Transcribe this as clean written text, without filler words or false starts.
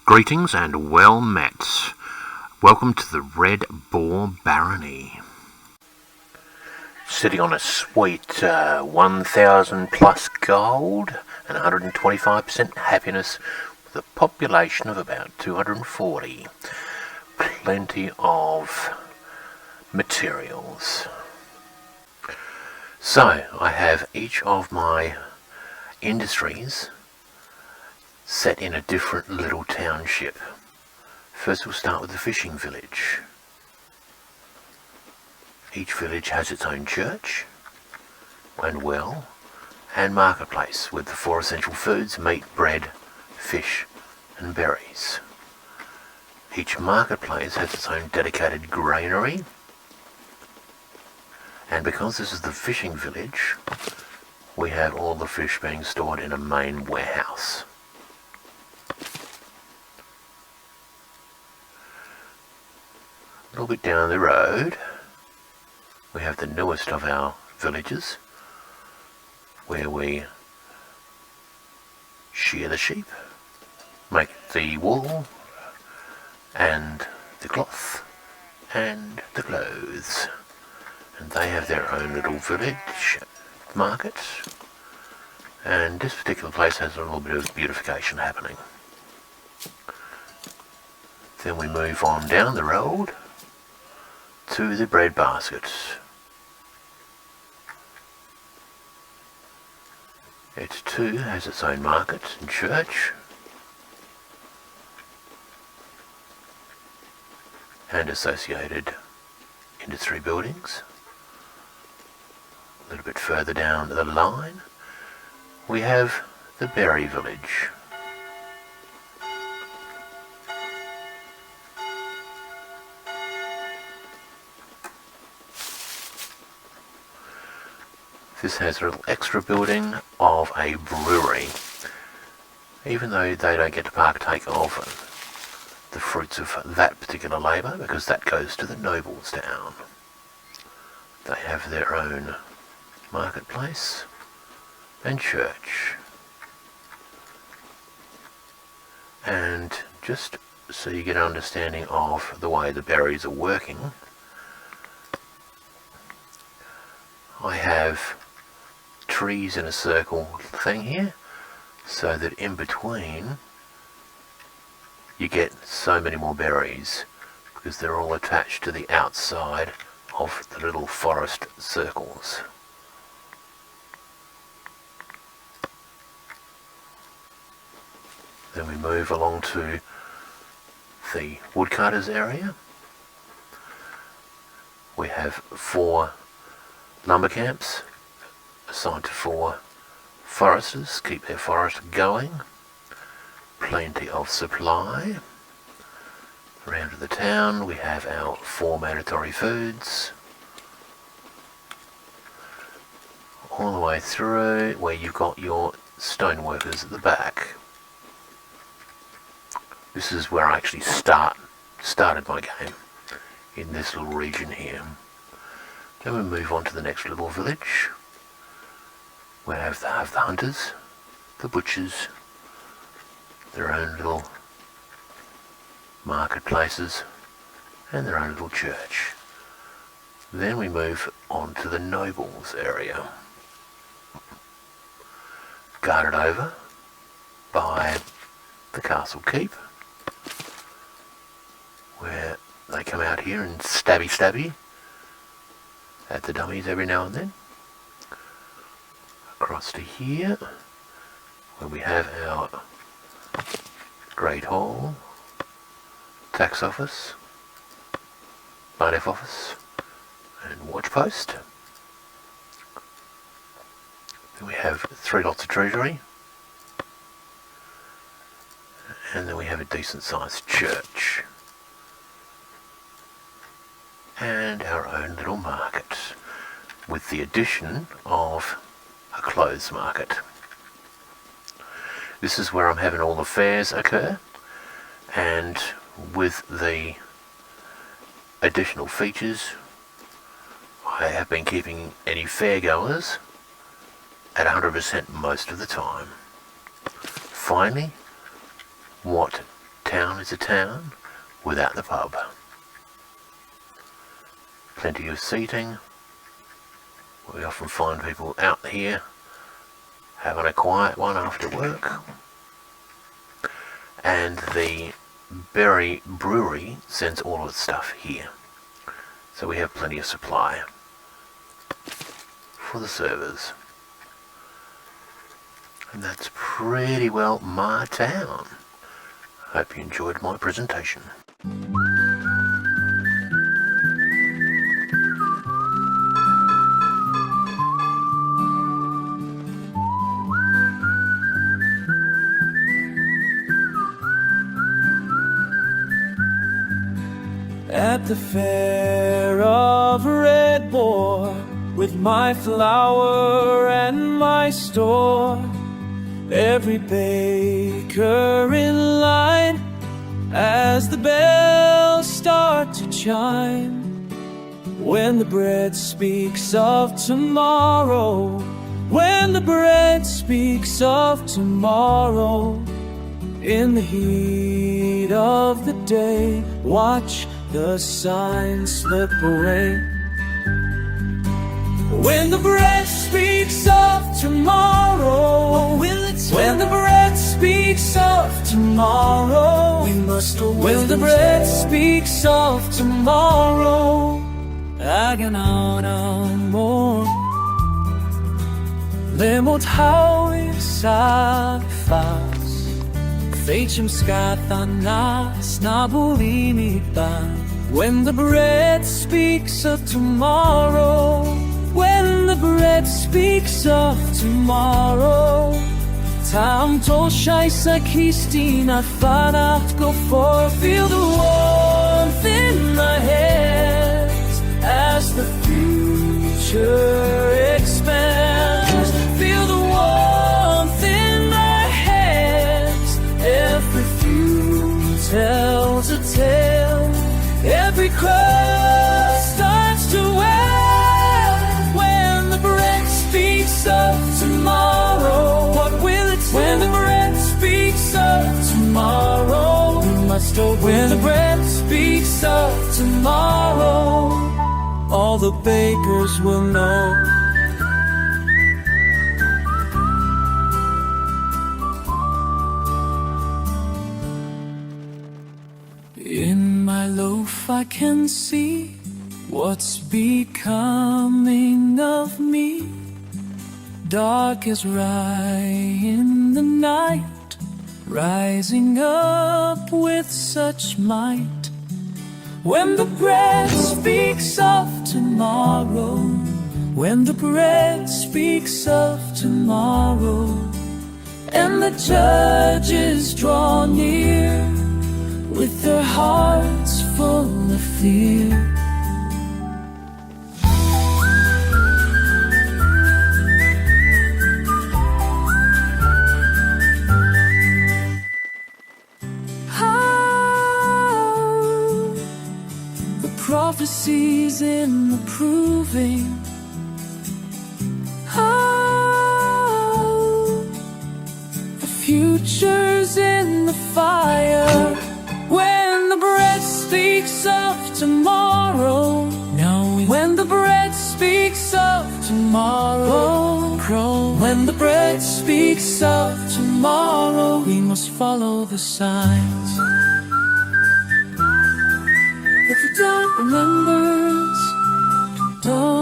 Greetings and well met. Welcome to the Red Boar Barony. Sitting on a sweet 1,000 plus gold and 125% happiness with a population of about 240. Plenty of materials. So I have each of my industries set in a different little township. First we'll start with the fishing village. Each village has its own church and well and marketplace with the 4 essential foods: meat, bread, fish and berries. Each marketplace has its own dedicated granary, and because this is the fishing village, we have all the fish being stored in a main warehouse. A little bit down the road, we have the newest of our villages, where we shear the sheep, make the wool and the cloth and the clothes, and they have their own little village market, and this particular place has a little bit of beautification happening. Then we move on down the road to the bread baskets. It too has its own market and church, and associated industry buildings. A little bit further down the line, we have the berry village. This has a little extra building of a brewery, even though they don't get to partake of the fruits of that particular labour, because that goes to the nobles town. They have their own marketplace and church. And just so you get an understanding of the way the berries are working, I have trees in a circle thing here, so that in between you get so many more berries, because they're all attached to the outside of the little forest circles. Then we move along to the woodcutters area. We have 4 lumber camps assigned to 4 foresters, keep their forest going. Plenty of supply. Around to the town we have our 4 mandatory foods. All the way through where you've got your stoneworkers at the back. This is where I actually started my game, in this little region here. Then we move on to the next little village. We have the hunters, the butchers, their own little marketplaces, and their own little church. Then we move on to the nobles area, guarded over by the castle keep, where they come out here and stabby at the dummies every now and then. Across to here, where we have our Great Hall, Tax Office, Bailiff Office and Watch Post. Then we have 3 lots of treasury, and then we have a decent sized church, and our own little market, with the addition of a clothes market. This is where I'm having all the fairs occur, and with the additional features, I have been keeping any fairgoers at 100% most of the time. Finally, what town town is a town without the pub. Plenty of seating. We often find people out here having a quiet one after work. And the Berry Brewery sends all of its stuff here. So we have plenty of supply for the servers. And that's pretty well my town. Hope you enjoyed my presentation. At the fair of Red Boar, with my flour and my store, every baker in line, as the bells start to chime. When the bread speaks of tomorrow, when the bread speaks of tomorrow, in the heat of the day, watch the signs slip away. When the bread speaks of tomorrow, when the bread speaks of tomorrow, we must await. When the bread speaks of tomorrow, aganaw more. Lemot hawi sa fas, feitchim skathanas nabulini ba. When the bread speaks of tomorrow, when the bread speaks of tomorrow, Tam toshai sa kistina fanat go for. Feel the warmth in my hands as the future expands. Feel the warmth in my hands. Every fume tells a tale. Every crust starts to well. When the bread speaks of tomorrow, what will it say? When the bread speaks of tomorrow, we must obey. When the bread speaks of tomorrow, all the bakers will know. In my loaf I can see what's becoming of me. Dark as rye in the night, rising up with such might. When the bread speaks of tomorrow, when the bread speaks of tomorrow, and the judges draw near with their hearts full of fear. Prophecies in the proving. The future's in the fire. When the bread speaks of tomorrow, when the bread speaks of tomorrow, when the bread speaks of tomorrow, we must follow the signs. If you don't remember, don't